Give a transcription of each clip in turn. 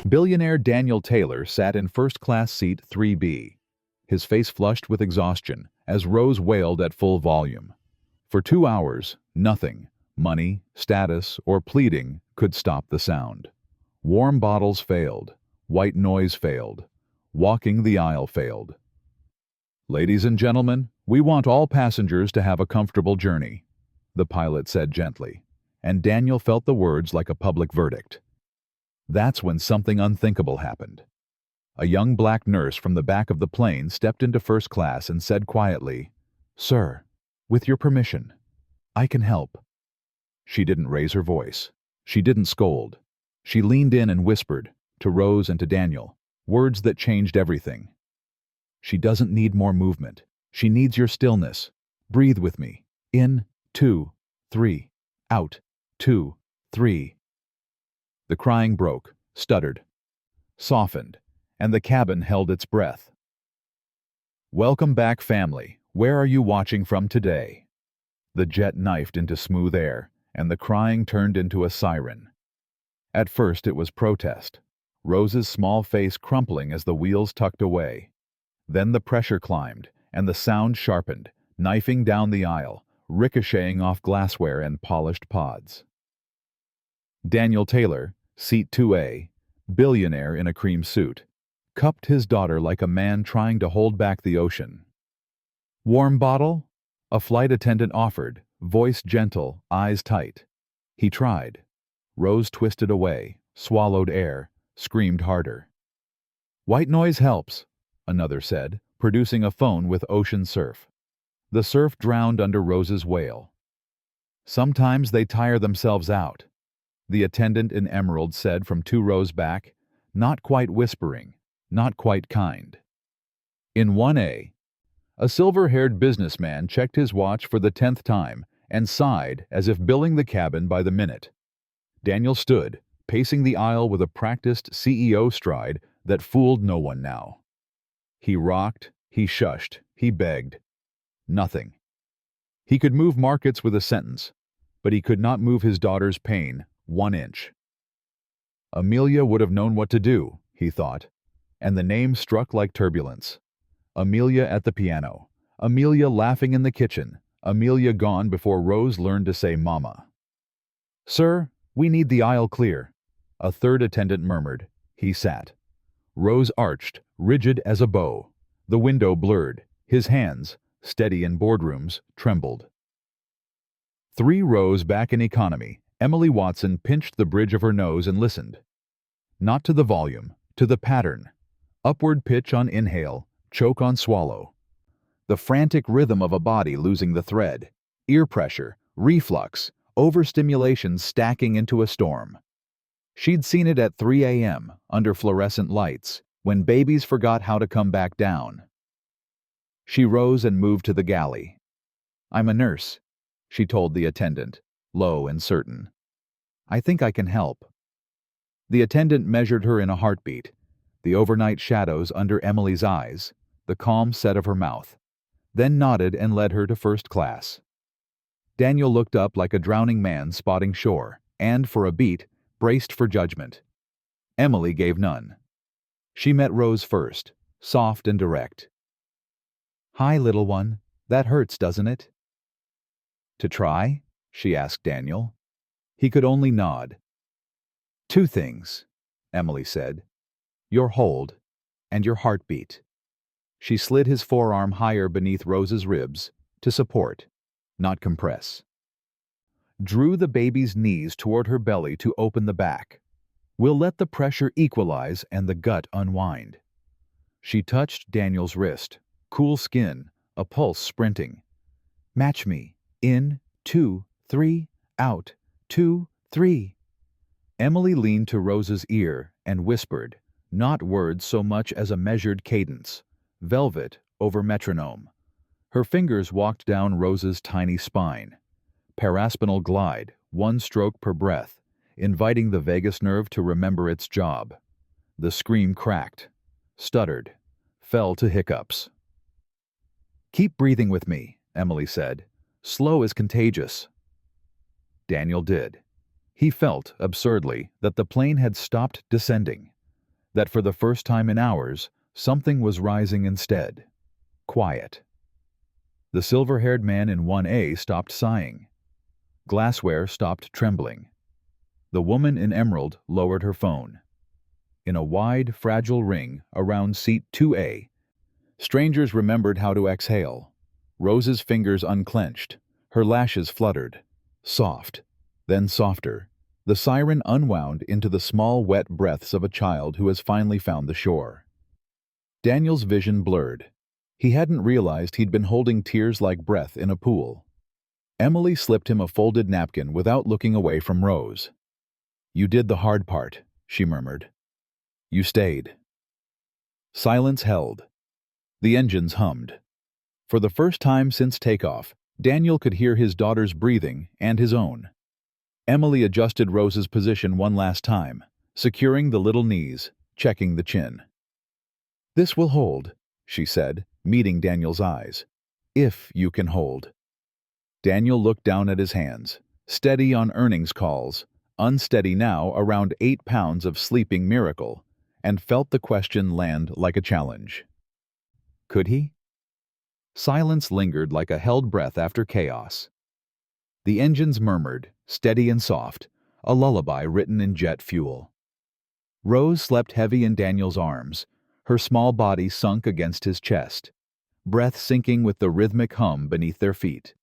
Billionaire Daniel Taylor sat in first-class seat 3B, his face flushed with exhaustion as Rose wailed at full volume. For 2 hours, nothing, money, status, or pleading, could stop the sound. Warm bottles failed. White noise failed. Walking the aisle failed. "Ladies and gentlemen, we want all passengers to have a comfortable journey," the pilot said gently, and Daniel felt the words like a public verdict. That's when something unthinkable happened. A young black nurse from the back of the plane stepped into first class and said quietly, "Sir, with your permission, I can help." She didn't raise her voice. She didn't scold. She leaned in and whispered, to Rose and to Daniel, words that changed everything. "She doesn't need more movement. She needs your stillness. Breathe with me. In, 2, 3. Out, 2, 3. The crying broke, stuttered, softened, and the cabin held its breath. "Welcome back, family. Where are you watching from today?" The jet knifed into smooth air, and the crying turned into a siren. At first it was protest, Rose's small face crumpling as the wheels tucked away. Then the pressure climbed, and the sound sharpened, knifing down the aisle, ricocheting off glassware and polished pods. Daniel Taylor, seat 2A, billionaire in a cream suit, cupped his daughter like a man trying to hold back the ocean. "Warm bottle?" a flight attendant offered, voice gentle, eyes tight. He tried. Rose twisted away, swallowed air, screamed harder. "White noise helps," another said, producing a phone with ocean surf. The surf drowned under Rose's wail. "Sometimes they tire themselves out," the attendant in emerald said from 2 rows back, not quite whispering, not quite kind. In 1A, a silver-haired businessman checked his watch for the 10th time and sighed as if billing the cabin by the minute. Daniel stood, pacing the aisle with a practiced CEO stride that fooled no one now. He rocked, he shushed, he begged. Nothing. He could move markets with a sentence, but he could not move his daughter's pain 1 inch. Amelia would have known what to do, he thought, and the name struck like turbulence. Amelia at the piano, Amelia laughing in the kitchen, Amelia gone before Rose learned to say mama. "Sir, we need the aisle clear," a third attendant murmured. He sat. Rose arched, rigid as a bow. The window blurred. His hands, steady in boardrooms, trembled. 3 rows back in economy, Emily Watson pinched the bridge of her nose and listened. Not to the volume, to the pattern. Upward pitch on inhale, choke on swallow. The frantic rhythm of a body losing the thread. Ear pressure, reflux, overstimulation stacking into a storm. She'd seen it at 3 a.m., under fluorescent lights, when babies forgot how to come back down. She rose and moved to the galley. "I'm a nurse," she told the attendant, low and certain. "I think I can help." The attendant measured her in a heartbeat, the overnight shadows under Emily's eyes, the calm set of her mouth, then nodded and led her to first class. Daniel looked up like a drowning man spotting shore, and, for a beat, braced for judgment. Emily gave none. She met Rose first, soft and direct. "Hi, little one. That hurts, doesn't it?" "To try?" she asked Daniel. He could only nod. "2 things," Emily said. "Your hold and your heartbeat." She slid his forearm higher beneath Rose's ribs, to support, not compress. Drew the baby's knees toward her belly to open the back. "We'll let the pressure equalize and the gut unwind." She touched Daniel's wrist, cool skin, a pulse sprinting. "Match me. In, 2, 3, out, 2, 3. Emily leaned to Rose's ear and whispered, not words so much as a measured cadence, velvet over metronome. Her fingers walked down Rose's tiny spine. Paraspinal glide, 1 stroke per breath, inviting the vagus nerve to remember its job. The scream cracked, stuttered, fell to hiccups. "Keep breathing with me," Emily said. "Slow is contagious." Daniel did. He felt, absurdly, that the plane had stopped descending. that for the first time in hours, something was rising instead. Quiet. The silver-haired man in 1A stopped sighing. Glassware stopped trembling. The woman in emerald lowered her phone. In a wide, fragile ring around seat 2A, strangers remembered how to exhale. Rose's fingers unclenched. Her lashes fluttered. Soft, then softer. The siren unwound into the small, wet breaths of a child who has finally found the shore. Daniel's vision blurred. He hadn't realized he'd been holding tears like breath in a pool. Emily slipped him a folded napkin without looking away from Rose. "You did the hard part," she murmured. "You stayed." Silence held. The engines hummed. For the first time since takeoff, Daniel could hear his daughter's breathing and his own. Emily adjusted Rose's position one last time, securing the little knees, checking the chin. "This will hold," she said, meeting Daniel's eyes. "If you can hold." Daniel looked down at his hands, steady on earnings calls, unsteady now around 8 pounds of sleeping miracle, and felt the question land like a challenge. Could he? Silence lingered like a held breath after chaos. The engines murmured, steady and soft, a lullaby written in jet fuel. Rose slept heavy in Daniel's arms, her small body sunk against his chest, breath sinking with the rhythmic hum beneath their feet.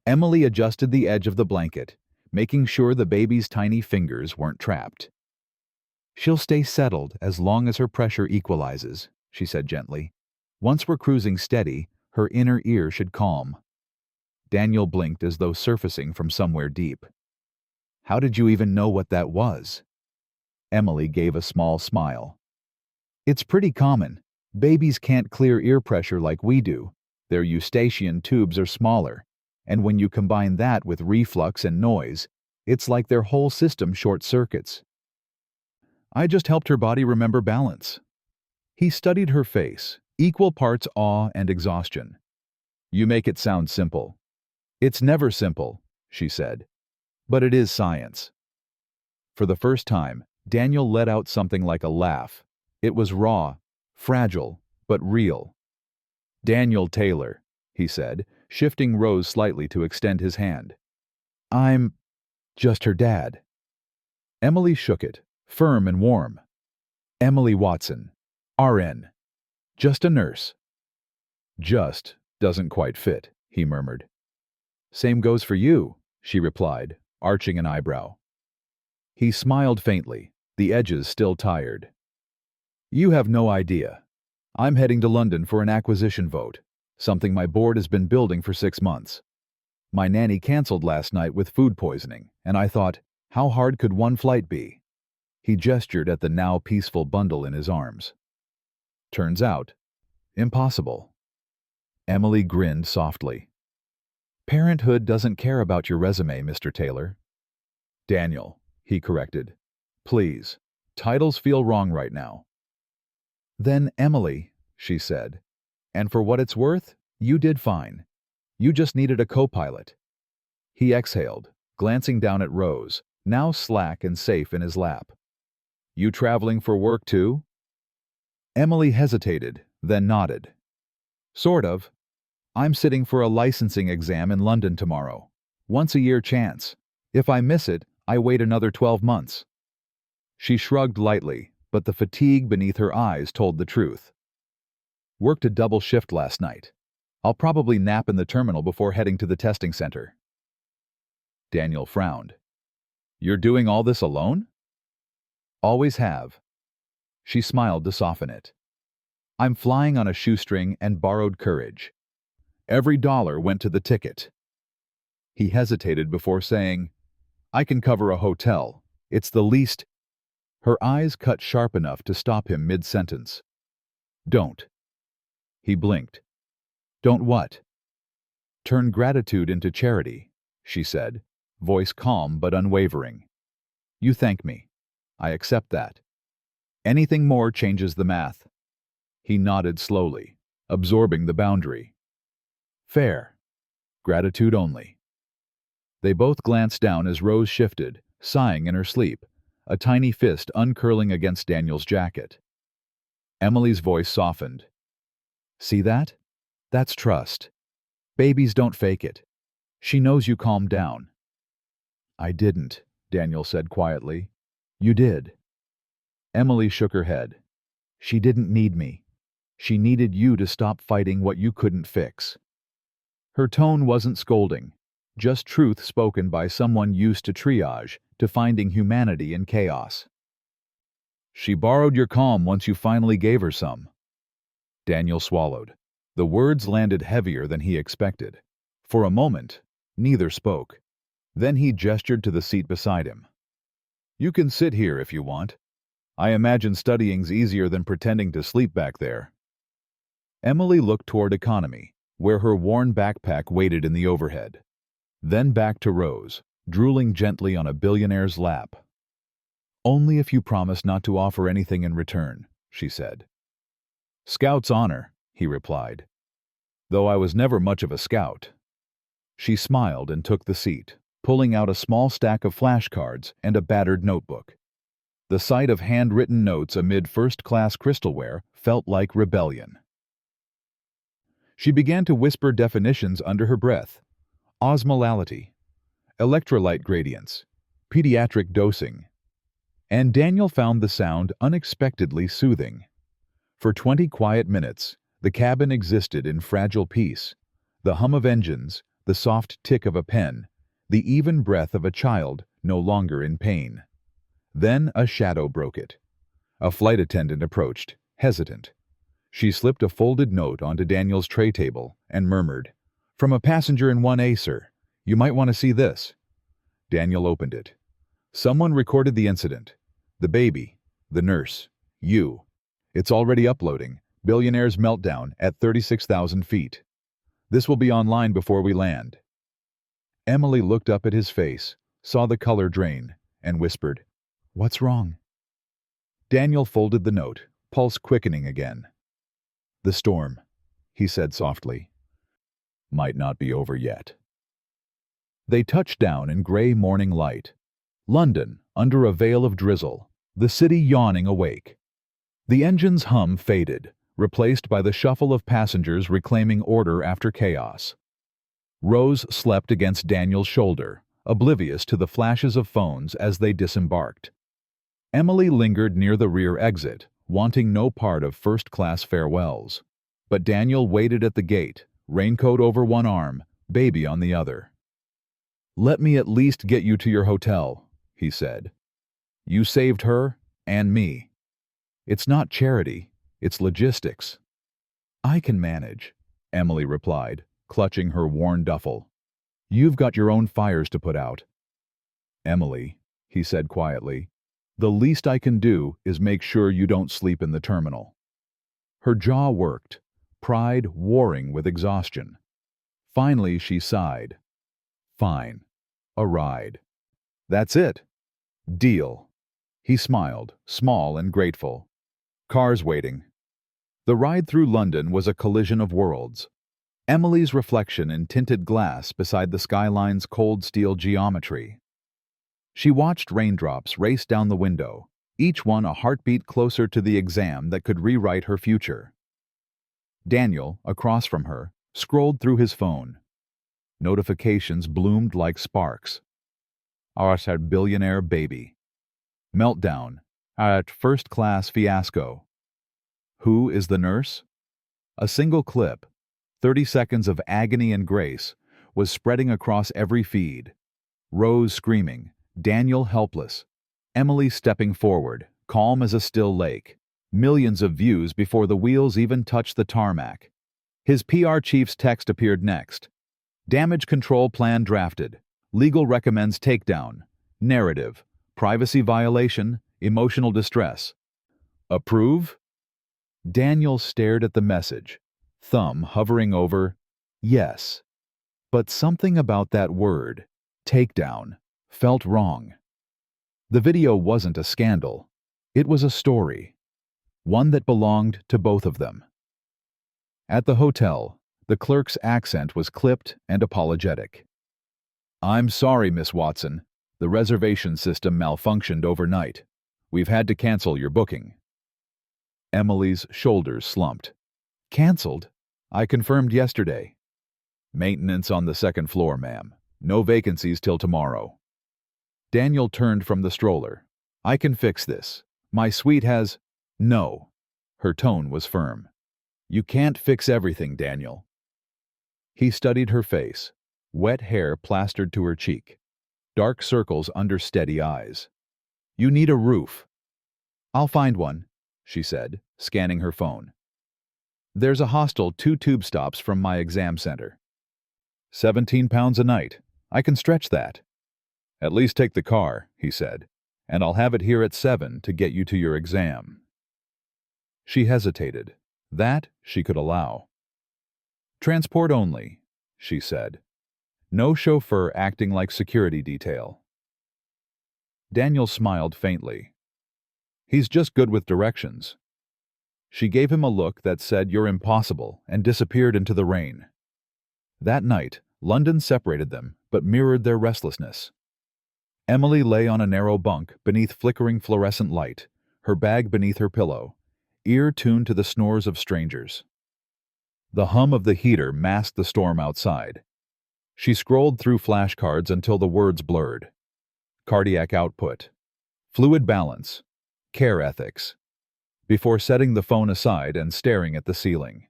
Emily adjusted the edge of the blanket, making sure the baby's tiny fingers weren't trapped. "She'll stay settled as long as her pressure equalizes," she said gently. "Once we're cruising steady, her inner ear should calm." Daniel blinked as though surfacing from somewhere deep. "How did you even know what that was?" Emily gave a small smile. "It's pretty common. Babies can't clear ear pressure like we do. Their eustachian tubes are smaller, and when you combine that with reflux and noise, it's like their whole system short-circuits." "I just helped her body remember balance." He studied her face, equal parts awe and exhaustion. "You make it sound simple." "It's never simple," she said. "But it is science." For the first time, Daniel let out something like a laugh. It was raw, fragile, but real. "Daniel Taylor," he said, shifting Rose slightly to extend his hand. "I'm just her dad." Emily shook it, firm and warm. "Emily Watson, RN. Just a nurse." "Just doesn't quite fit," he murmured. "Same goes for you," she replied, arching an eyebrow. He smiled faintly, the edges still tired. "You have no idea. I'm heading to London for an acquisition vote, something my board has been building for 6 months. My nanny canceled last night with food poisoning, and I thought, how hard could one flight be?" He gestured at the now peaceful bundle in his arms. "Turns out, impossible." Emily grinned softly. "Parenthood doesn't care about your resume, Mr. Taylor." "Daniel," he corrected. "Please, titles feel wrong right now." "Then Emily," she said, "and for what it's worth, you did fine. You just needed a co-pilot." He exhaled, glancing down at Rose, now slack and safe in his lap. "You traveling for work too?" Emily hesitated, then nodded. "Sort of. I'm sitting for a licensing exam in London tomorrow. Once-a-year chance. If I miss it, I wait another 12 months. She shrugged lightly, but the fatigue beneath her eyes told the truth. "Worked a double shift last night. I'll probably nap in the terminal before heading to the testing center." Daniel frowned. "You're doing all this alone?" "Always have." She smiled to soften it. "I'm flying on a shoestring and borrowed courage. Every dollar went to the ticket." He hesitated before saying, "I can cover a hotel. It's the least—" Her eyes cut sharp enough to stop him mid-sentence. "Don't." He blinked. "Don't what?" "Turn gratitude into charity," she said, voice calm but unwavering. "You thank me. I accept that. Anything more changes the math." He nodded slowly, absorbing the boundary. "Fair. Gratitude only." They both glanced down as Rose shifted, sighing in her sleep, a tiny fist uncurling against Daniel's jacket. Emily's voice softened. "See that? That's trust. Babies don't fake it. She knows you calmed down." "I didn't," Daniel said quietly. "You did." Emily shook her head. "She didn't need me. She needed you to stop fighting what you couldn't fix." Her tone wasn't scolding, just truth spoken by someone used to triage, to finding humanity in chaos. "She borrowed your calm once you finally gave her some." Daniel swallowed. The words landed heavier than he expected. For a moment, neither spoke. Then he gestured to the seat beside him. "You can sit here if you want. I imagine studying's easier than pretending to sleep back there." Emily looked toward economy, where her worn backpack waited in the overhead. Then back to Rose, drooling gently on a billionaire's lap. "Only if you promise not to offer anything in return," she said. "Scout's honor," he replied. "Though I was never much of a scout." She smiled and took the seat, pulling out a small stack of flashcards and a battered notebook. The sight of handwritten notes amid first-class crystalware felt like rebellion. She began to whisper definitions under her breath. Osmolality, electrolyte gradients, pediatric dosing. And Daniel found the sound unexpectedly soothing. For 20 quiet minutes, the cabin existed in fragile peace. The hum of engines, the soft tick of a pen, the even breath of a child no longer in pain. Then a shadow broke it. A flight attendant approached, hesitant. She slipped a folded note onto Daniel's tray table and murmured, "From a passenger in 1A, sir. You might want to see this." Daniel opened it. Someone recorded the incident. The baby, the nurse, you. It's already uploading. Billionaire's meltdown at 36,000 feet. This will be online before we land. Emily looked up at his face, saw the color drain, and whispered, "What's wrong?" Daniel folded the note, pulse quickening again. "The storm," he said softly, "might not be over yet." They touched down in gray morning light. London, under a veil of drizzle, the city yawning awake. The engine's hum faded, replaced by the shuffle of passengers reclaiming order after chaos. Rose slept against Daniel's shoulder, oblivious to the flashes of phones as they disembarked. Emily lingered near the rear exit, wanting no part of first-class farewells. But Daniel waited at the gate, raincoat over one arm, baby on the other. "Let me at least get you to your hotel," he said. "You saved her and me. It's not charity, it's logistics." "I can manage," Emily replied, clutching her worn duffel. "You've got your own fires to put out." "Emily," he said quietly, "the least I can do is make sure you don't sleep in the terminal." Her jaw worked, pride warring with exhaustion. Finally she sighed. "Fine. A ride." "That's it." "Deal." He smiled, small and grateful. Cars waiting. The ride through London was a collision of worlds. Emily's reflection in tinted glass beside the skyline's cold steel geometry. She watched raindrops race down the window, each one a heartbeat closer to the exam that could rewrite her future. Daniel, across from her, scrolled through his phone. Notifications bloomed like sparks. Our billionaire baby. Meltdown. At first-class fiasco. Who is the nurse? A single clip, 30 seconds of agony and grace, was spreading across every feed. Rose screaming, Daniel helpless, Emily stepping forward, calm as a still lake. Millions of views before the wheels even touched the tarmac. His PR chief's text appeared next. Damage control plan drafted. Legal recommends takedown. Narrative. Privacy violation. Emotional distress. Approve? Daniel stared at the message, thumb hovering over yes. But something about that word, takedown, felt wrong. The video wasn't a scandal. It was a story. One that belonged to both of them. At the hotel, the clerk's accent was clipped and apologetic. "I'm sorry, Miss Watson. The reservation system malfunctioned overnight. We've had to cancel your booking. Emily's shoulders slumped. Canceled? I confirmed yesterday. Maintenance on the second floor, ma'am. No vacancies till tomorrow. Daniel turned from the stroller. I can fix this. My suite has... No. Her tone was firm. You can't fix everything, Daniel. He studied her face. Wet hair plastered to her cheek. Dark circles under steady eyes. You need a roof. I'll find one, she said, scanning her phone. There's a hostel 2 tube stops from my exam center. £17 a night. I can stretch that. At least take the car, he said, and I'll have it here at 7 to get you to your exam. She hesitated. That she could allow. Transport only, she said. No chauffeur acting like security detail. Daniel smiled faintly. He's just good with directions. She gave him a look that said, "You're impossible," and disappeared into the rain. That night, London separated them, but mirrored their restlessness. Emily lay on a narrow bunk beneath flickering fluorescent light, her bag beneath her pillow, ear tuned to the snores of strangers. The hum of the heater masked the storm outside. She scrolled through flashcards until the words blurred. Cardiac output, fluid balance, care ethics, before setting the phone aside and staring at the ceiling.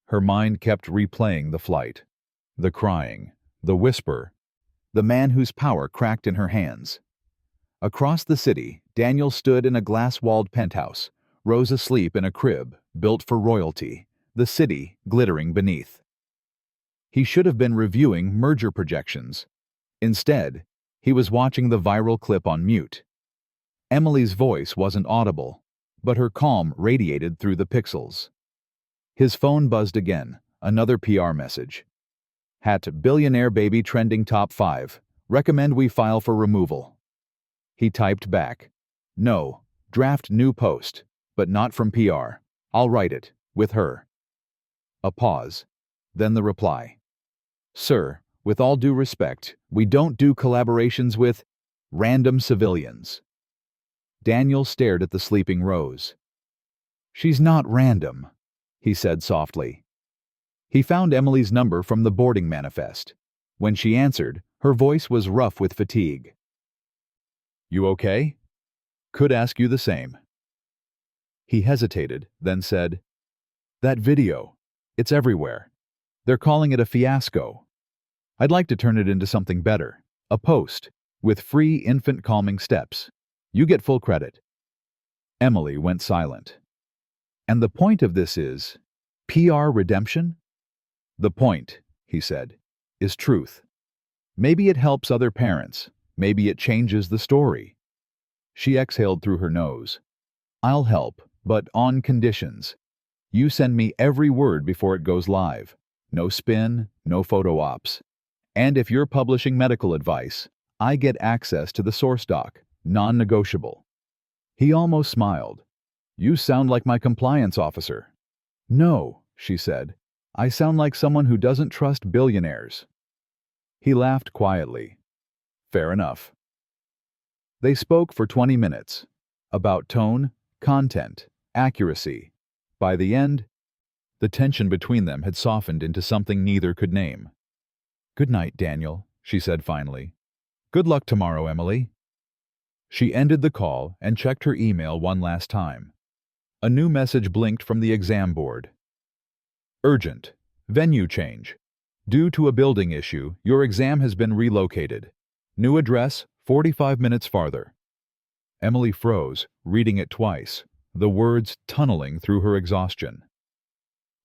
Her mind kept replaying the flight, the crying, the whisper, the man whose power cracked in her hands. Across the city, Daniel stood in a glass-walled penthouse, Rose asleep in a crib built for royalty, the city glittering beneath. He should have been reviewing merger projections. Instead, he was watching the viral clip on mute. Emily's voice wasn't audible, but her calm radiated through the pixels. His phone buzzed again, another PR message. @Billionaire baby trending top 5. Recommend we file for removal. He typed back. No, draft new post, but not from PR. I'll write it, with her. A pause, then the reply. Sir, with all due respect, we don't do collaborations with random civilians. Daniel stared at the sleeping Rose. She's not random, he said softly. He found Emily's number from the boarding manifest. When she answered, her voice was rough with fatigue. You okay? Could ask you the same. He hesitated, then said, That video, it's everywhere. They're calling it a fiasco. I'd like to turn it into something better, a post, with free infant calming steps. You get full credit. Emily went silent. And the point of this is PR redemption? The point, he said, is truth. Maybe it helps other parents. Maybe it changes the story. She exhaled through her nose. I'll help, but on conditions. You send me every word before it goes live. No spin, no photo ops. And if you're publishing medical advice, I get access to the source doc, non-negotiable. He almost smiled. You sound like my compliance officer. No, she said. I sound like someone who doesn't trust billionaires. He laughed quietly. Fair enough. They spoke for 20 minutes. About tone, content, accuracy. By the end, the tension between them had softened into something neither could name. Good night, Daniel, she said finally. Good luck tomorrow, Emily. She ended the call and checked her email one last time. A new message blinked from the exam board. Urgent. Venue change. Due to a building issue, your exam has been relocated. New address, 45 minutes farther. Emily froze, reading it twice, the words tunneling through her exhaustion.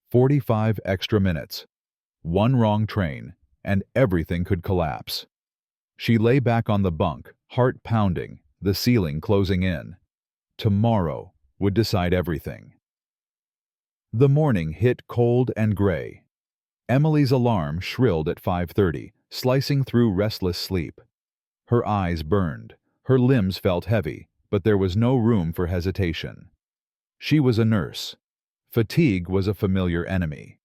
45 extra minutes. One wrong train, and everything could collapse. She lay back on the bunk, heart pounding, the ceiling closing in. Tomorrow would decide everything. The morning hit cold and gray. Emily's alarm shrilled at 5:30, slicing through restless sleep. Her eyes burned, her limbs felt heavy, but there was no room for hesitation. She was a nurse. Fatigue was a familiar enemy.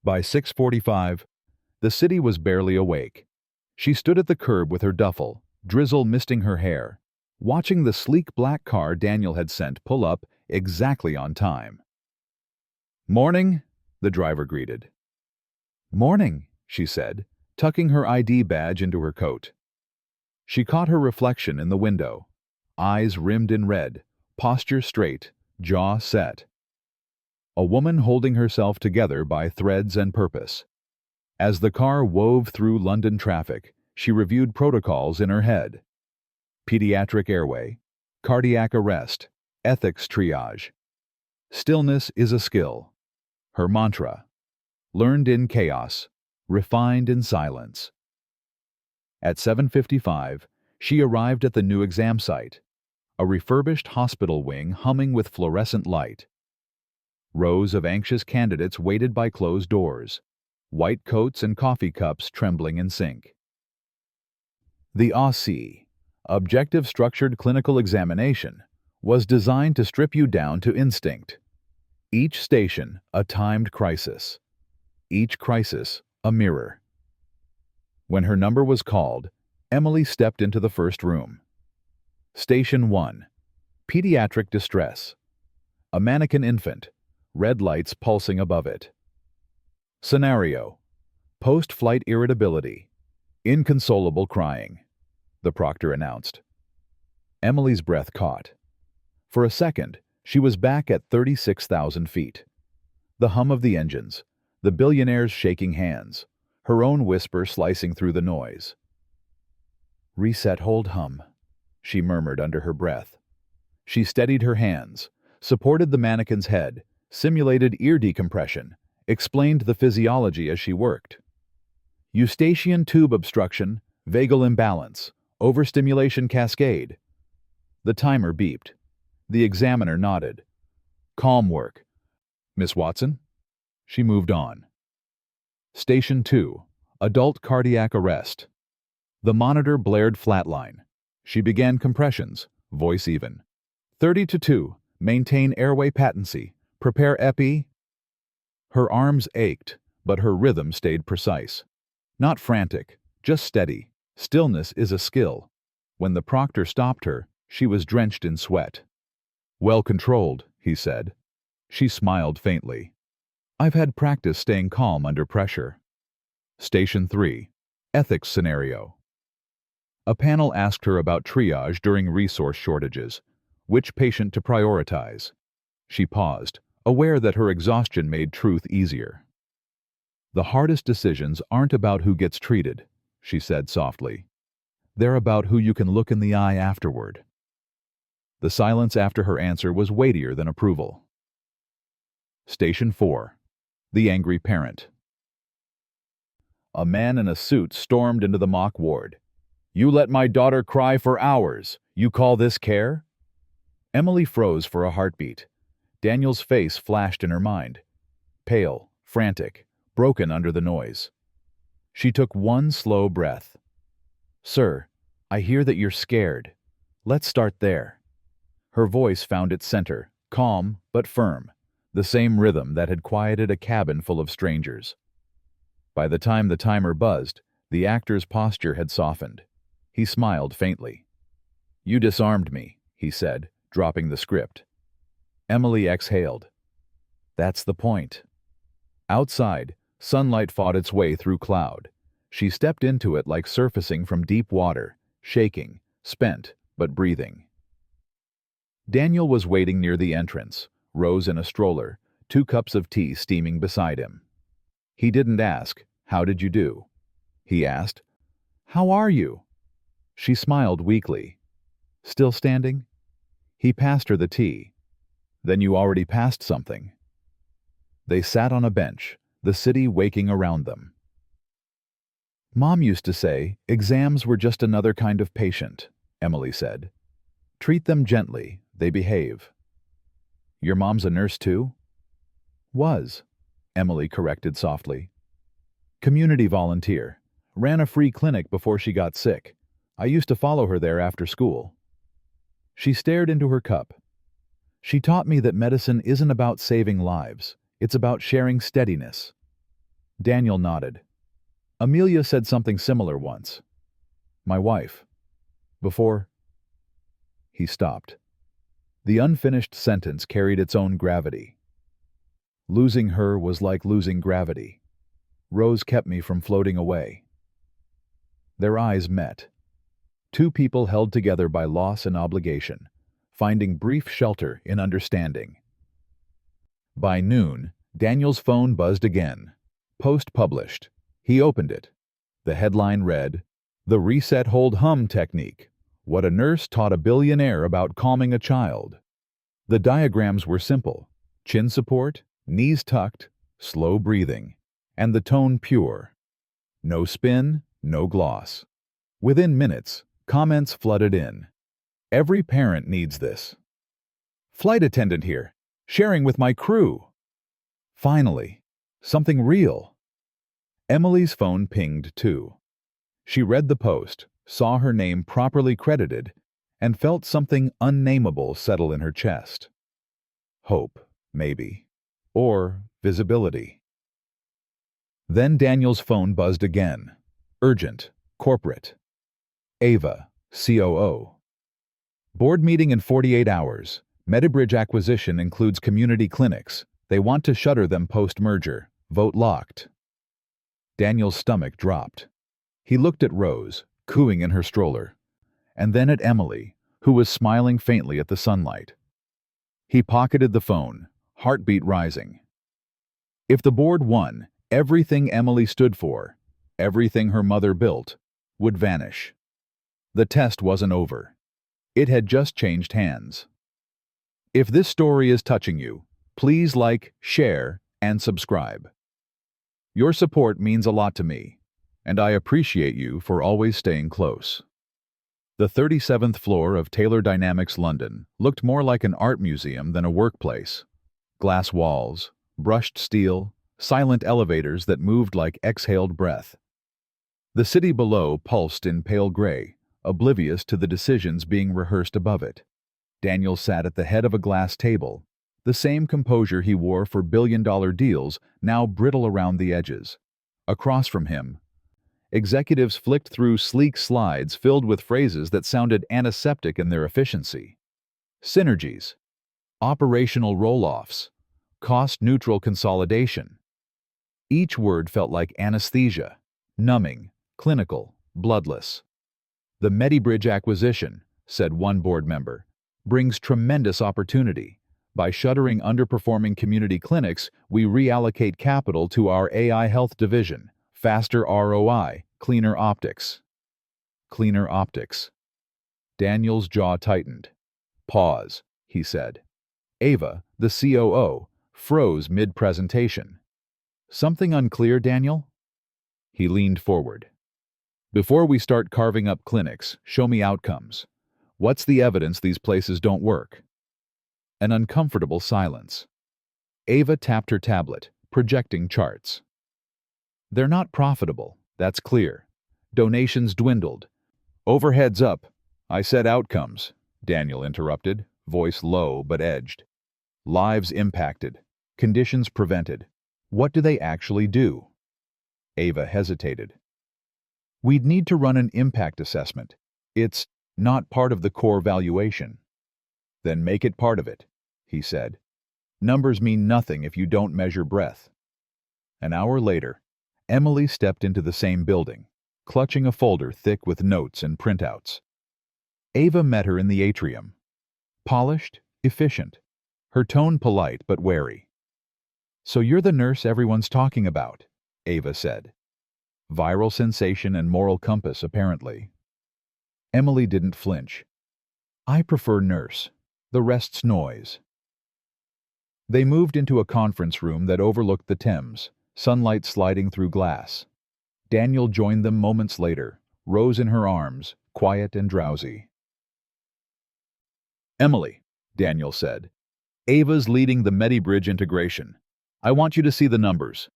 By 6:45, the city was barely awake. She stood at the curb with her duffel, drizzle misting her hair, watching the sleek black car Daniel had sent pull up exactly on time. "Morning," the driver greeted. "Morning," she said, tucking her ID badge into her coat. She caught her reflection in the window, eyes rimmed in red, posture straight, jaw set. A woman holding herself together by threads and purpose. As the car wove through London traffic, she reviewed protocols in her head. Pediatric airway, cardiac arrest, ethics triage. Stillness is a skill. Her mantra. Learned in chaos, refined in silence. At 7:55, she arrived at the new exam site, a refurbished hospital wing humming with fluorescent light. Rows of anxious candidates waited by closed doors, white coats and coffee cups trembling in sync. The OSCE, Objective Structured Clinical Examination, was designed to strip you down to instinct. Each station, a timed crisis. Each crisis, a mirror. When her number was called, Emily stepped into the first room. Station 1. Pediatric distress. A mannequin infant, red lights pulsing above it. Scenario. Post-flight irritability. Inconsolable crying, the proctor announced. Emily's breath caught. For a second, she was back at 36,000 feet. The hum of the engines, the Billionaire'S shaking hands, her own whisper slicing through the noise. "Reset, hold, hum," she murmured under her breath. She steadied her hands, supported the mannequin's head, simulated ear decompression, explained the physiology as she worked. Eustachian tube obstruction, vagal imbalance, overstimulation cascade. The timer beeped. The examiner nodded. "Calm work. Miss Watson?" She moved on. Station 2. Adult cardiac arrest. The monitor blared flatline. She began compressions, voice even. 30 to 2. Maintain airway patency. Prepare epi. Her arms ached, but her rhythm stayed precise. Not frantic, just steady. Stillness is a skill. When the proctor stopped her, she was drenched in sweat. "Well controlled," he said. She smiled faintly. "I've had practice staying calm under pressure." Station 3. Ethics scenario. A panel asked her about triage during resource shortages, which patient to prioritize. She paused, aware that her exhaustion made truth easier. "The hardest decisions aren't about who gets treated," she said softly. "They're about who you can look in the eye afterward." The silence after her answer was weightier than approval. Station 4. The angry parent. A man in a suit stormed into the mock ward. "You let my daughter cry for hours. You call this care?" Emily froze for a heartbeat. Daniel's face flashed in her mind. Pale, frantic, broken under the noise. She took one slow breath. "Sir, I hear that you're scared. Let's start there." Her voice found its center, calm but firm, the same rhythm that had quieted a cabin full of strangers. By the time the timer buzzed, the actor's posture had softened. He smiled faintly. "You disarmed me," he said, dropping the script. Emily exhaled. "That's the point." Outside, sunlight fought its way through cloud. She stepped into it like surfacing from deep water, shaking, spent, but breathing. Daniel was waiting near the entrance, Rose in a stroller, 2 cups of tea steaming beside him. He didn't ask, "How did you do?" He asked, "How are you?" She smiled weakly. "Still standing?" He passed her the tea. "Then you already passed something." They sat on a bench, the city waking around them. "Mom used to say exams were just another kind of patient," Emily said. "Treat them gently, they behave." "Your mom's a nurse too?" "Was," Emily corrected softly. "Community volunteer. Ran a free clinic before she got sick. I used to follow her there after school." She stared into her cup. "She taught me that medicine isn't about saving lives. It's about sharing steadiness." Daniel nodded. "Amelia said something similar once." "My wife." Before he stopped. The unfinished sentence carried its own gravity. Losing her was like losing gravity. Rose kept me from floating away. Their eyes met. Two people held together by loss and obligation, finding brief shelter in understanding. By noon, Daniel's phone buzzed again. Post published. He opened it. The headline read, "The Reset Hold Hum Technique. What a Nurse Taught a Billionaire About Calming a Child." The diagrams were simple. Chin support, knees tucked, slow breathing, and the tone pure. No spin, no gloss. Within minutes, comments flooded in. "Every parent needs this." "Flight attendant here, sharing with my crew." Finally, something real. Emily's phone pinged too. She read the post, saw her name properly credited, and felt something unnameable settle in her chest. Hope, maybe. Or visibility. Then Daniel's phone buzzed again. Urgent, corporate. Ava, COO. "Board meeting in 48 hours. Medibridge acquisition includes community clinics. They want to shutter them post-merger. Vote locked." Daniel's stomach dropped. He looked at Rose, cooing in her stroller, and then at Emily, who was smiling faintly at the sunlight. He pocketed the phone, heartbeat rising. If the board won, everything Emily stood for, everything her mother built, would vanish. The test wasn't over. It had just changed hands. If this story is touching you, please like, share, and subscribe. Your support means a lot to me, and I appreciate you for always staying close. The 37th floor of Taylor Dynamics London looked more like an art museum than a workplace. Glass walls, brushed steel, silent elevators that moved like exhaled breath. The city below pulsed in pale gray, oblivious to the decisions being rehearsed above it. Daniel sat at the head of a glass table, the same composure he wore for billion-dollar deals now brittle around the edges. Across from him, executives flicked through sleek slides filled with phrases that sounded antiseptic in their efficiency. Synergies, operational roll-offs, cost-neutral consolidation. Each word felt like anesthesia, numbing, clinical, bloodless. "The Medibridge acquisition," said one board member, "brings tremendous opportunity. By shuttering underperforming community clinics, we reallocate capital to our AI health division. Faster ROI, cleaner optics." Cleaner optics. Daniel's jaw tightened. "Pause," he said. Ava, the COO, froze mid-presentation. "Something unclear, Daniel?" He leaned forward. "Before we start carving up clinics, show me outcomes. What's the evidence these places don't work?" An uncomfortable silence. Ava tapped her tablet, projecting charts. "They're not profitable, that's clear. Donations dwindled. Overheads up." "I said outcomes," Daniel interrupted, voice low but edged. "Lives impacted. Conditions prevented. What do they actually do?" Ava hesitated. "We'd need to run an impact assessment. It's not part of the core valuation." "Then make it part of it," he said. "Numbers mean nothing if you don't measure breadth." An hour later, Emily stepped into the same building, clutching a folder thick with notes and printouts. Ava met her in the atrium. Polished, efficient, her tone polite but wary. "So you're the nurse everyone's talking about," Ava said. Viral sensation and moral compass, apparently. Emily didn't flinch. "I prefer nurse. The rest's noise." They moved into a conference room that overlooked the Thames, sunlight sliding through glass. Daniel joined them moments later, Rose in her arms, quiet and drowsy. "Emily," Daniel said, "Ava's leading the Medibridge integration. I want you to see the numbers."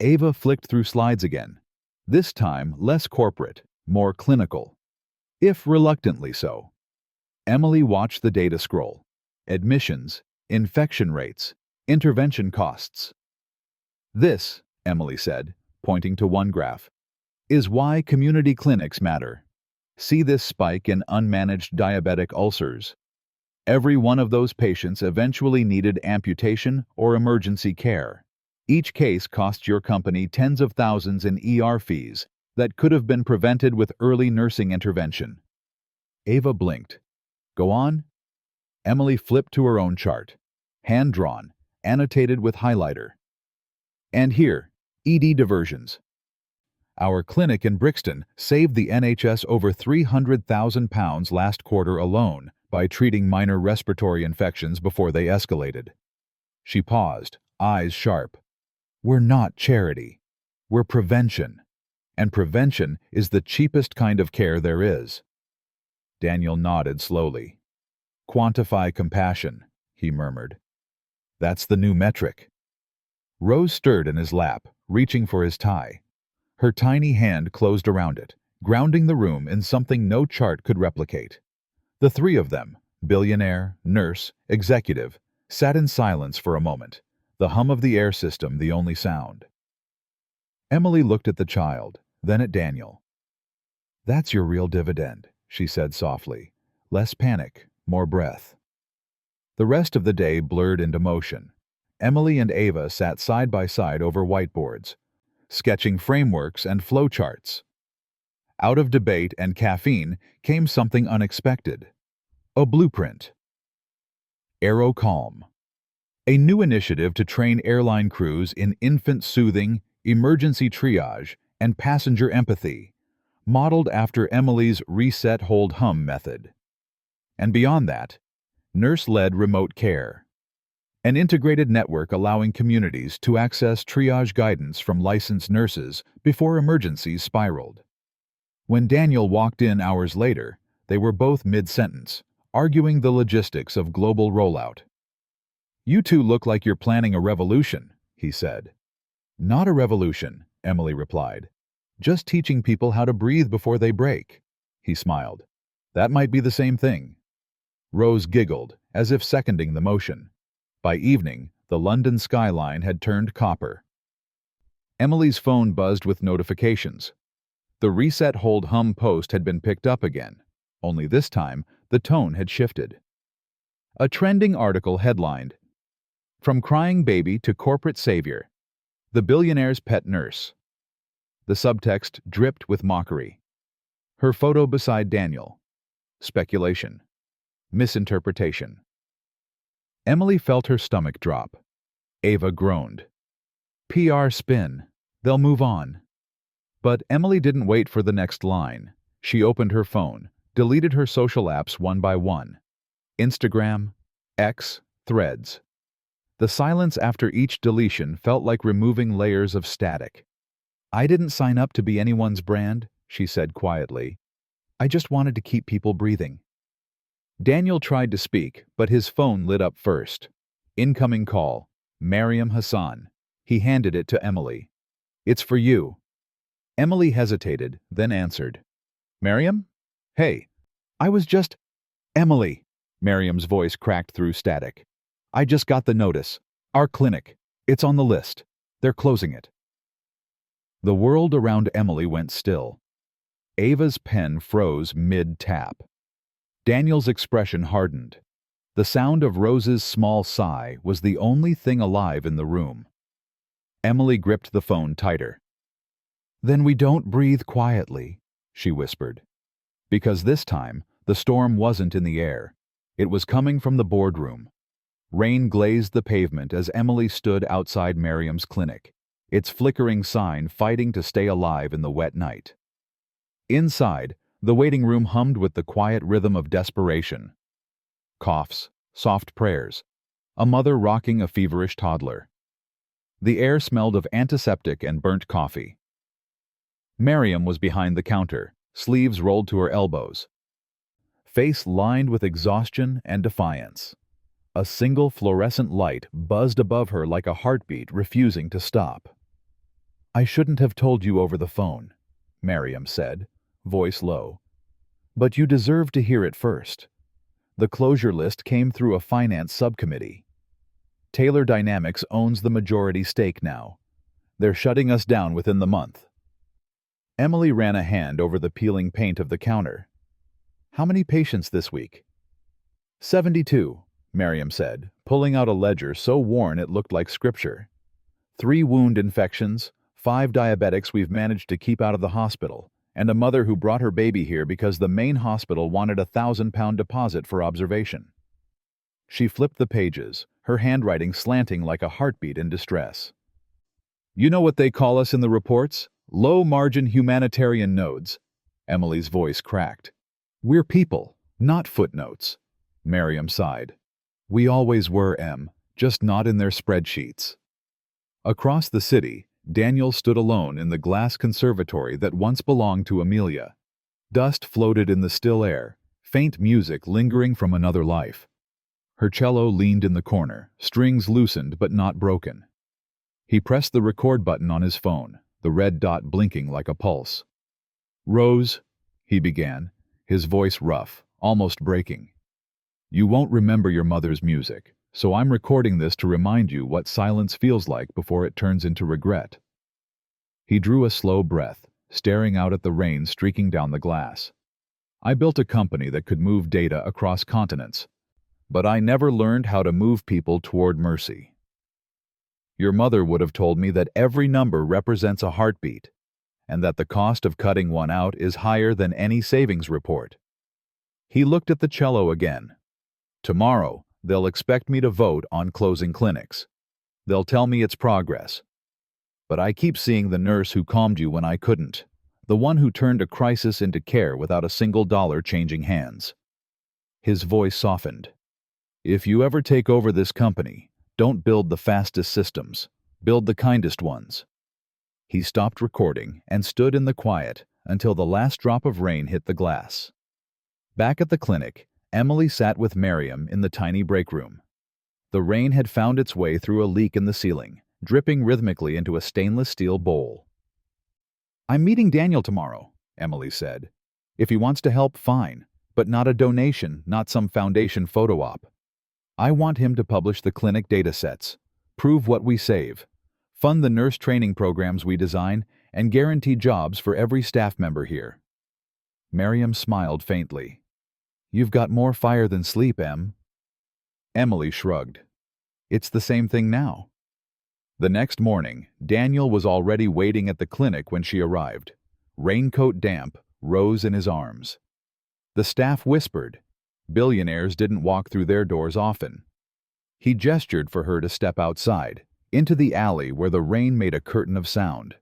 Ava flicked through slides again, this time less corporate, more clinical, if reluctantly so. Emily watched the data scroll. Admissions, infection rates, intervention costs. "This," Emily said, pointing to one graph, "is why community clinics matter. See this spike in unmanaged diabetic ulcers. Every one of those patients eventually needed amputation or emergency care. Each case cost your company tens of thousands in ER fees that could have been prevented with early nursing intervention. Ava blinked. Go on? Emily flipped to her own chart. Hand-drawn, annotated with highlighter. And here, ED diversions. Our clinic in Brixton saved the NHS over £300,000 last quarter alone by treating minor respiratory infections before they escalated. She paused, eyes sharp. We're not charity. We're prevention. And prevention is the cheapest kind of care there is. Daniel nodded slowly. Quantify compassion, he murmured. That's the new metric. Rose stirred in his lap, reaching for his tie. Her tiny hand closed around it, grounding the room in something no chart could replicate. The three of them, billionaire, nurse, executive, sat in silence for a moment, the hum of the air system the only sound. Emily looked at the child, then at Daniel. That's your real dividend, she said softly. Less panic, more breath. The rest of the day blurred into motion. Emily and Ava sat side by side over whiteboards, sketching frameworks and flowcharts. Out of debate and caffeine came something unexpected. A blueprint. Aero Calm. A new initiative to train airline crews in infant soothing, emergency triage, and passenger empathy, modeled after Emily's Reset Hold Hum method. And beyond that, nurse-led remote care. An integrated network allowing communities to access triage guidance from licensed nurses before emergencies spiraled. When Daniel walked in hours later, they were both mid-sentence, arguing the logistics of global rollout. You two look like you're planning a revolution, he said. Not a revolution, Emily replied. Just teaching people how to breathe before they break. He smiled. That might be the same thing. Rose giggled, as if seconding the motion. By evening, the London skyline had turned copper. Emily's phone buzzed with notifications. The Reset Hold Hum post had been picked up again, only this time the tone had shifted. A trending article headlined, From Crying Baby to Corporate Savior, the Billionaire's Pet Nurse. The subtext dripped with mockery. Her photo beside Daniel. Speculation. Misinterpretation. Emily felt her stomach drop. Ava groaned. PR spin. They'll move on. But Emily didn't wait for the next line. She opened her phone, deleted her social apps one by one. Instagram, X, Threads. The silence after each deletion felt like removing layers of static. I didn't sign up to be anyone's brand, she said quietly. I just wanted to keep people breathing. Daniel tried to speak, but his phone lit up first. Incoming call. Mariam Hassan. He handed it to Emily. It's for you. Emily hesitated, then answered. Mariam? Hey, I was just... Emily. Mariam's voice cracked through static. I just got the notice. Our clinic. It's on the list. They're closing it. The world around Emily went still. Ava's pen froze mid-tap. Daniel's expression hardened. The sound of Rose's small sigh was the only thing alive in the room. Emily gripped the phone tighter. Then we don't breathe quietly, she whispered. Because this time, the storm wasn't in the air. It was coming from the boardroom. Rain glazed the pavement as Emily stood outside Mariam's clinic, its flickering sign fighting to stay alive in the wet night. Inside, the waiting room hummed with the quiet rhythm of desperation. Coughs, soft prayers, a mother rocking a feverish toddler. The air smelled of antiseptic and burnt coffee. Mariam was behind the counter, sleeves rolled to her elbows. Face lined with exhaustion and defiance. A single fluorescent light buzzed above her like a heartbeat refusing to stop. I shouldn't have told you over the phone, Mariam said, voice low. But you deserve to hear it first. The closure list came through a finance subcommittee. Taylor Dynamics owns the majority stake now. They're shutting us down within the month. Emily ran a hand over the peeling paint of the counter. How many patients this week? 72, Miriam said, pulling out a ledger so worn it looked like scripture. 3 wound infections, 5 diabetics we've managed to keep out of the hospital, and a mother who brought her baby here because the main hospital wanted a £1,000 deposit for observation. She flipped the pages, her handwriting slanting like a heartbeat in distress. You know what they call us in the reports? Low-margin humanitarian nodes. Emily's voice cracked. We're people, not footnotes. Miriam sighed. We always were, Em, just not in their spreadsheets. Across the city, Daniel stood alone in the glass conservatory that once belonged to Amelia. Dust floated in the still air, faint music lingering from another life. Her cello leaned in the corner, strings loosened but not broken. He pressed the record button on his phone, the red dot blinking like a pulse. Rose, he began, his voice rough, almost breaking. You won't remember your mother's music, so I'm recording this to remind you what silence feels like before it turns into regret. He drew a slow breath, staring out at the rain streaking down the glass. I built a company that could move data across continents, but I never learned how to move people toward mercy. Your mother would have told me that every number represents a heartbeat, and that the cost of cutting one out is higher than any savings report. He looked at the cello again. Tomorrow, they'll expect me to vote on closing clinics. They'll tell me it's progress. But I keep seeing the nurse who calmed you when I couldn't, the one who turned a crisis into care without a single dollar changing hands. His voice softened. If you ever take over this company, don't build the fastest systems, build the kindest ones. He stopped recording and stood in the quiet until the last drop of rain hit the glass. Back at the clinic, Emily sat with Miriam in the tiny break room. The rain had found its way through a leak in the ceiling, dripping rhythmically into a stainless steel bowl. I'm meeting Daniel tomorrow, Emily said. If he wants to help, fine, but not a donation, not some foundation photo op. I want him to publish the clinic data sets, prove what we save, fund the nurse training programs we design, and guarantee jobs for every staff member here. Miriam smiled faintly. You've got more fire than sleep, Em. Emily shrugged. It's the same thing now. The next morning, Daniel was already waiting at the clinic when she arrived. Raincoat damp, Rose in his arms. The staff whispered. Billionaires didn't walk through their doors often. He gestured for her to step outside, into the alley where the rain made a curtain of sound.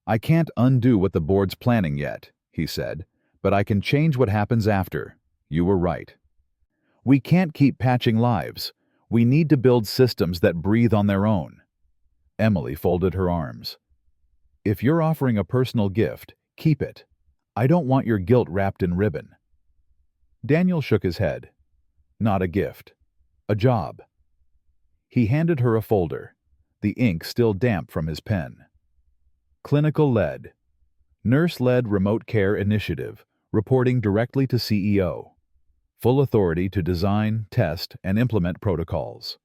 I can't undo what the board's planning yet, he said, but I can change what happens after. You were right. We can't keep patching lives. We need to build systems that breathe on their own. Emily folded her arms. If you're offering a personal gift, keep it. I don't want your guilt wrapped in ribbon. Daniel shook his head. Not a gift. A job. He handed her a folder, the ink still damp from his pen. Clinical lead. Nurse-led remote care initiative, reporting directly to CEO. Full authority to design, test, and implement protocols.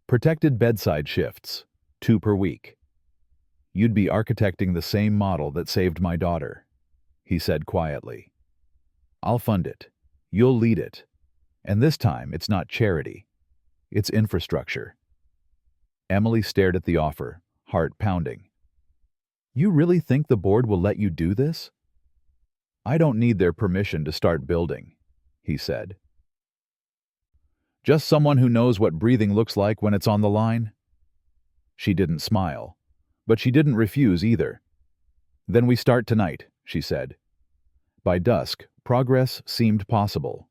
Protected bedside shifts, 2 per week. You'd be architecting the same model that saved my daughter, he said quietly. I'll fund it. You'll lead it. And this time, it's not charity. It's infrastructure. Emily stared at the offer, heart pounding. You really think the board will let you do this? I don't need their permission to start building, he said. Just someone who knows what breathing looks like when it's on the line? She didn't smile, but she didn't refuse either. Then we start tonight, she said. By dusk, progress seemed possible.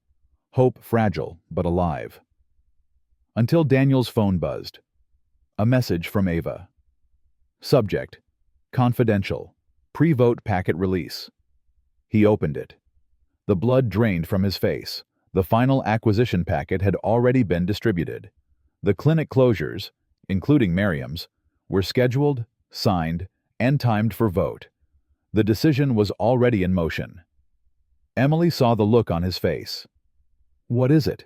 Hope fragile, but alive. Until Daniel's phone buzzed. A message from Ava. Subject: confidential. Pre-vote packet release. He opened it. The blood drained from his face. The final acquisition packet had already been distributed. The clinic closures, including Miriam's, were scheduled, signed, and timed for vote. The decision was already in motion. Emily saw the look on his face. What is it?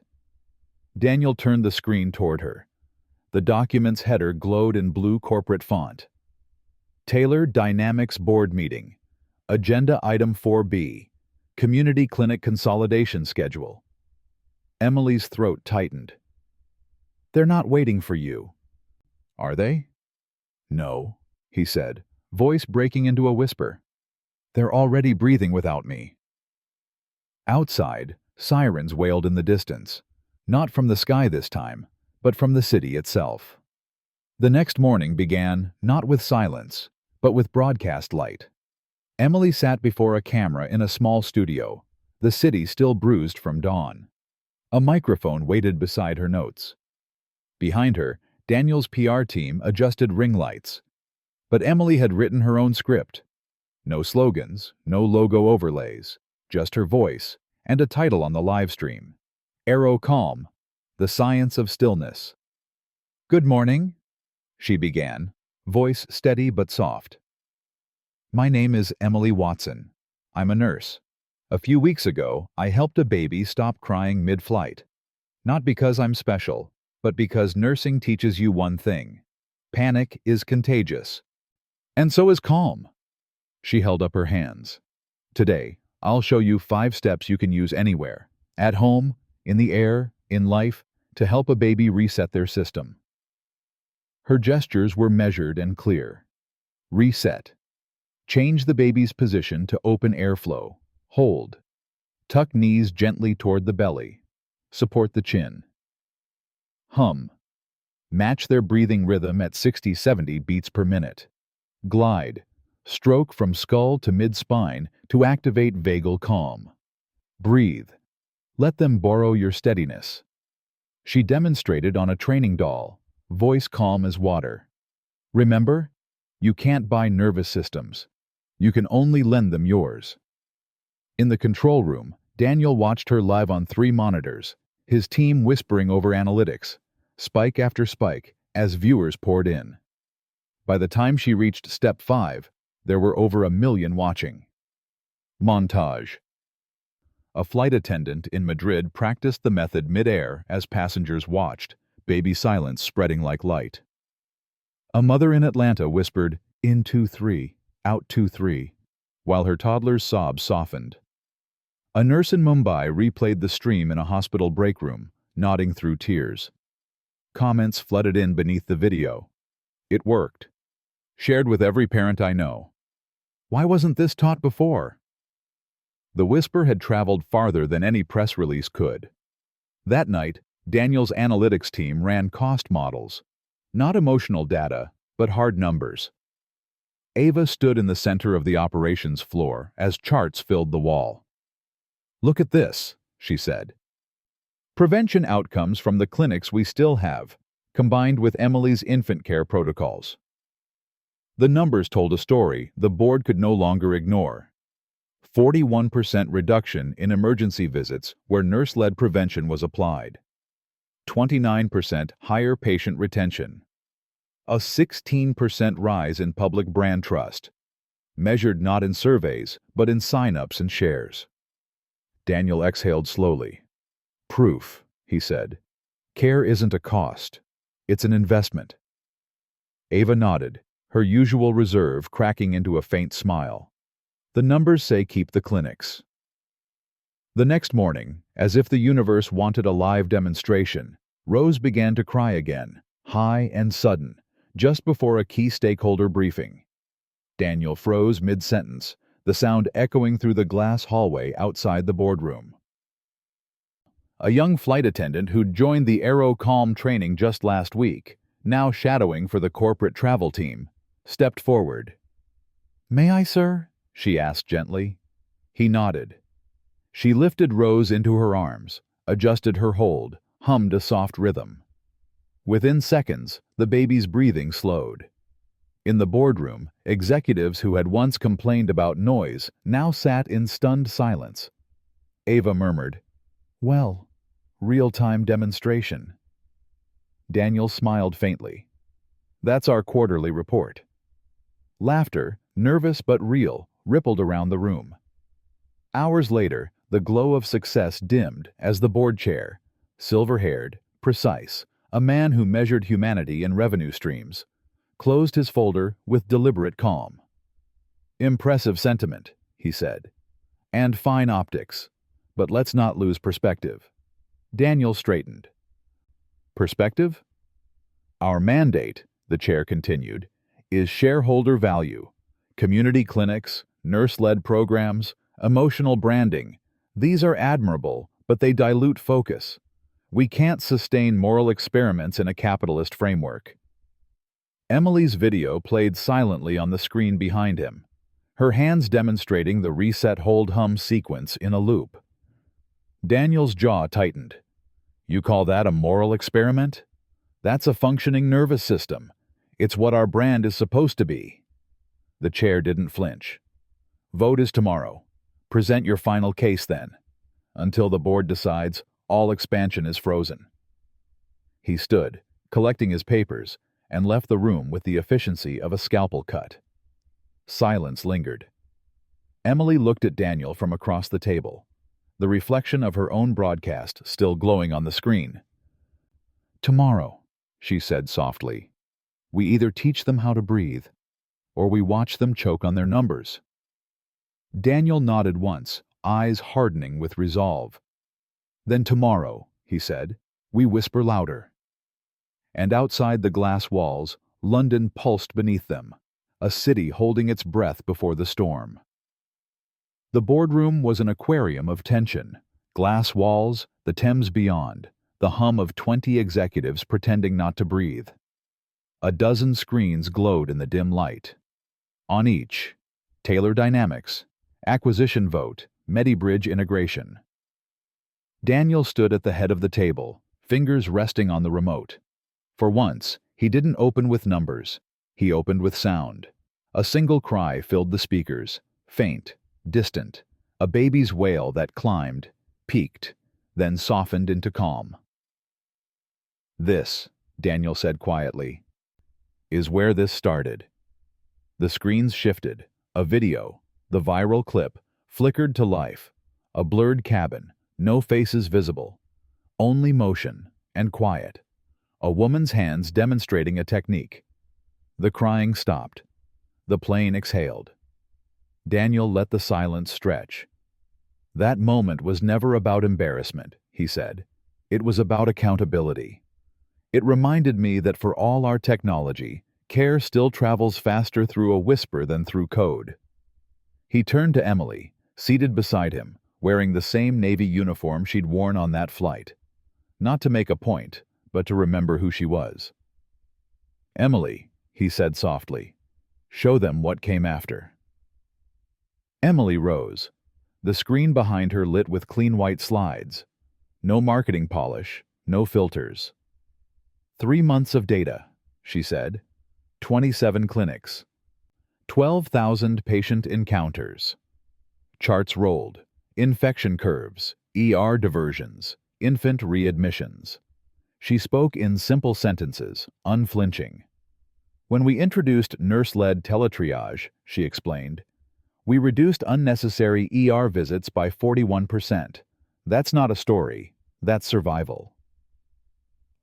Daniel turned the screen toward her. The document's header glowed in blue corporate font. Taylor Dynamics Board Meeting. Agenda Item 4B, Community Clinic Consolidation Schedule. Emily's throat tightened. They're not waiting for you. Are they? No, he said, voice breaking into a whisper. They're already breathing without me. Outside, sirens wailed in the distance, not from the sky this time, but from the city itself. The next morning began not with silence, but with broadcast light. Emily sat before a camera in a small studio, the city still bruised from dawn. A microphone waited beside her notes. Behind her, Daniel's PR team adjusted ring lights. But Emily had written her own script. No slogans, no logo overlays, just her voice, and a title on the live stream. Arrow Calm, The Science of Stillness. Good morning, she began, voice steady but soft. My name is Emily Watson. I'm a nurse. A few weeks ago, I helped a baby stop crying mid-flight. Not because I'm special, but because nursing teaches you one thing. Panic is contagious. And so is calm. She held up her hands. Today, I'll show you 5 steps you can use anywhere, at home, in the air, in life, to help a baby reset their system. Her gestures were measured and clear. Reset. Change the baby's position to open airflow. Hold. Tuck knees gently toward the belly. Support the chin. Hum. Match their breathing rhythm at 60-70 beats per minute. Glide. Stroke from skull to mid-spine to activate vagal calm. Breathe. Let them borrow your steadiness. She demonstrated on a training doll, voice calm as water. Remember, you can't buy nervous systems. You can only lend them yours. In the control room, Daniel watched her live on 3 monitors, his team whispering over analytics, spike after spike, as viewers poured in. By the time she reached step 5, there were over 1 million watching. Montage. A flight attendant in Madrid practiced the method mid-air as passengers watched, baby silence spreading like light. A mother in Atlanta whispered, in 2-3, out 2-3, while her toddler's sobs softened. A nurse in Mumbai replayed the stream in a hospital break room, nodding through tears. Comments flooded in beneath the video. It worked. Shared with every parent I know. Why wasn't this taught before? The whisper had traveled farther than any press release could. That night, Daniel's analytics team ran cost models. Not emotional data, but hard numbers. Ava stood in the center of the operations floor as charts filled the wall. Look at this, she said. Prevention outcomes from the clinics we still have, combined with Emily's infant care protocols. The numbers told a story the board could no longer ignore. 41% reduction in emergency visits where nurse-led prevention was applied. 29% higher patient retention. A 16% rise in public brand trust, measured not in surveys, but in sign-ups and shares. Daniel exhaled slowly. Proof, he said. Care isn't a cost. It's an investment. Ava nodded, her usual reserve cracking into a faint smile. The numbers say keep the clinics. The next morning, as if the universe wanted a live demonstration, Rose began to cry again, high and sudden, just before a key stakeholder briefing. Daniel froze mid-sentence, the sound echoing through the glass hallway outside the boardroom. A young flight attendant who'd joined the Aero Calm training just last week, now shadowing for the corporate travel team, stepped forward. "May I, sir?" she asked gently. He nodded. She lifted Rose into her arms, adjusted her hold, hummed a soft rhythm. Within seconds, the baby's breathing slowed. In the boardroom, executives who had once complained about noise now sat in stunned silence. Ava murmured, "Well, real-time demonstration." Daniel smiled faintly. "That's our quarterly report." Laughter, nervous but real, rippled around the room. Hours later, the glow of success dimmed as the board chair, silver-haired, precise, a man who measured humanity in revenue streams, closed his folder with deliberate calm. Impressive sentiment, he said. And fine optics. But let's not lose perspective. Daniel straightened. Perspective? Our mandate, the chair continued, is shareholder value. Community clinics, nurse-led programs, emotional branding. These are admirable, but they dilute focus. We can't sustain moral experiments in a capitalist framework. Emily's video played silently on the screen behind him, her hands demonstrating the reset hold hum sequence in a loop. Daniel's jaw tightened. You call that a moral experiment? That's a functioning nervous system. It's what our brand is supposed to be. The chair didn't flinch. Vote is tomorrow. Present your final case then. Until the board decides, all expansion is frozen. He stood, collecting his papers, and left the room with the efficiency of a scalpel cut. Silence lingered. Emily looked at Daniel from across the table, the reflection of her own broadcast still glowing on the screen. Tomorrow, she said softly, we either teach them how to breathe, or we watch them choke on their numbers. Daniel nodded once, eyes hardening with resolve. Then tomorrow, he said, we whisper louder. And outside the glass walls, London pulsed beneath them, a city holding its breath before the storm. The boardroom was an aquarium of tension, glass walls, the Thames beyond, the hum of 20 executives pretending not to breathe. A dozen screens glowed in the dim light. On each, Taylor Dynamics, acquisition vote, MediBridge integration. Daniel stood at the head of the table, fingers resting on the remote. For once, he didn't open with numbers. He opened with sound. A single cry filled the speakers, faint, distant, a baby's wail that climbed, peaked, then softened into calm. This, Daniel said quietly, is where this started. The screens shifted. A video, the viral clip, flickered to life. A blurred cabin, no faces visible. Only motion and quiet. A woman's hands demonstrating a technique. The crying stopped. The plane exhaled. Daniel let the silence stretch. That moment was never about embarrassment, he said. It was about accountability. It reminded me that for all our technology, care still travels faster through a whisper than through code. He turned to Emily, seated beside him, wearing the same Navy uniform she'd worn on that flight. Not to make a point, but to remember who she was. Emily, he said softly, show them what came after. Emily rose, the screen behind her lit with clean white slides. No marketing polish, no filters. 3 months of data, she said. 27 clinics. 12,000 patient encounters. Charts rolled. Infection curves, ER diversions, infant readmissions. She spoke in simple sentences, unflinching. When we introduced nurse-led teletriage, she explained, we reduced unnecessary ER visits by 41%. That's not a story, that's survival.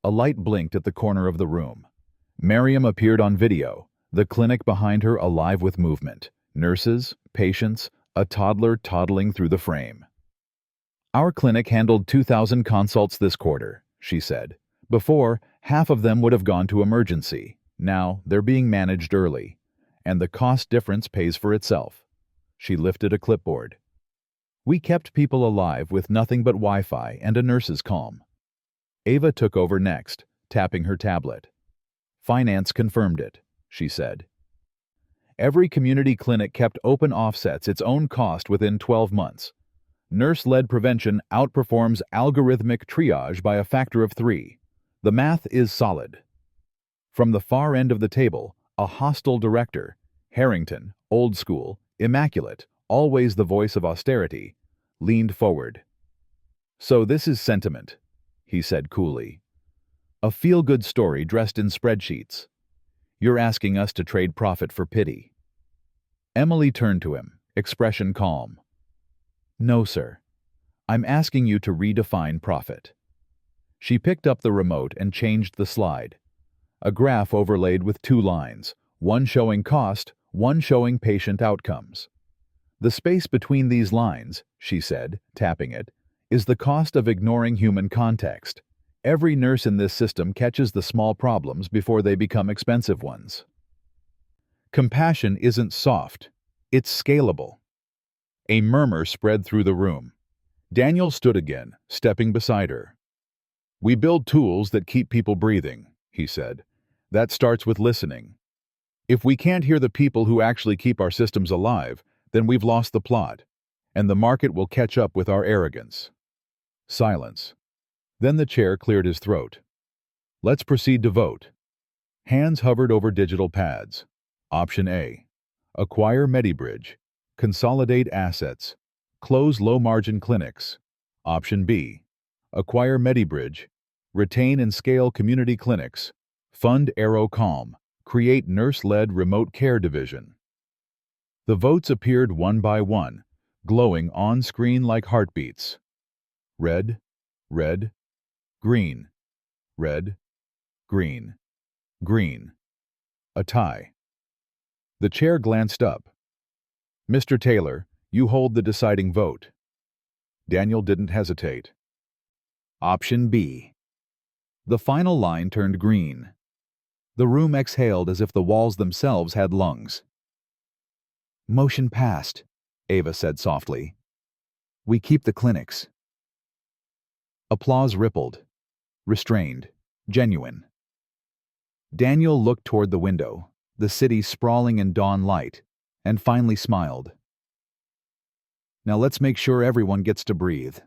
A light blinked at the corner of the room. Miriam appeared on video, the clinic behind her alive with movement. Nurses, patients, a toddler toddling through the frame. Our clinic handled 2,000 consults this quarter, she said. Before, half of them would have gone to emergency. Now, they're being managed early. And the cost difference pays for itself. She lifted a clipboard. We kept people alive with nothing but Wi-Fi and a nurse's calm. Ava took over next, tapping her tablet. Finance confirmed it, she said. Every community clinic kept open offsets its own cost within 12 months. Nurse-led prevention outperforms algorithmic triage by a factor of 3. The math is solid. From the far end of the table, a hostile director, Harrington, old school, immaculate, always the voice of austerity, leaned forward. So this is sentiment, he said coolly. A feel-good story dressed in spreadsheets. You're asking us to trade profit for pity. Emily turned to him, expression calm. No, sir. I'm asking you to redefine profit. She picked up the remote and changed the slide. A graph overlaid with 2 lines, one showing cost, one showing patient outcomes. The space between these lines, she said, tapping it, is the cost of ignoring human context. Every nurse in this system catches the small problems before they become expensive ones. Compassion isn't soft, it's scalable. A murmur spread through the room. Daniel stood again, stepping beside her. "We build tools that keep people breathing," he said. "That starts with listening. If we can't hear the people who actually keep our systems alive, then we've lost the plot, and the market will catch up with our arrogance." Silence. Then the chair cleared his throat. "Let's proceed to vote." Hands hovered over digital pads. Option A. Acquire MediBridge. Consolidate assets. Close low-margin clinics. Option B. Acquire MediBridge. Retain and scale community clinics. Fund Aero Calm. Create nurse-led remote care division. The votes appeared one by one, glowing on-screen like heartbeats. Red, red, green, red, green, green. A tie. The chair glanced up. "Mr. Taylor, you hold the deciding vote." Daniel didn't hesitate. Option B. The final line turned green. The room exhaled as if the walls themselves had lungs. "Motion passed," Ava said softly. "We keep the clinics." Applause rippled. Restrained. Genuine. Daniel looked toward the window, the city sprawling in dawn light, and finally smiled. "Now let's make sure everyone gets to breathe."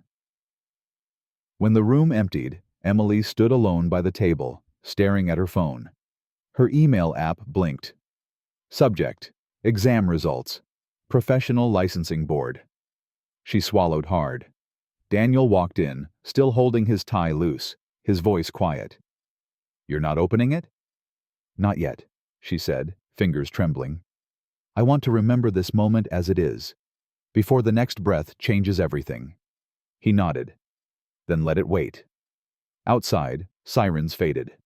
When the room emptied, Emily stood alone by the table, staring at her phone. Her email app blinked. Subject: Exam results. Professional Licensing Board. She swallowed hard. Daniel walked in, still holding his tie loose, his voice quiet. "You're not opening it?" "Not yet," she said, fingers trembling. "I want to remember this moment as it is, before the next breath changes everything." He nodded. "Then let it wait." Outside, sirens faded.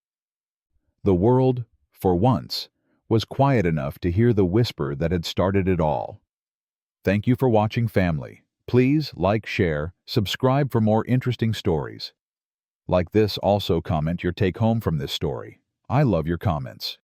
The world, for once, was quiet enough to hear the whisper that had started it all. Thank you for watching, family. Please like, share, subscribe for more interesting stories. Like this, also comment your take home from this story. I love your comments.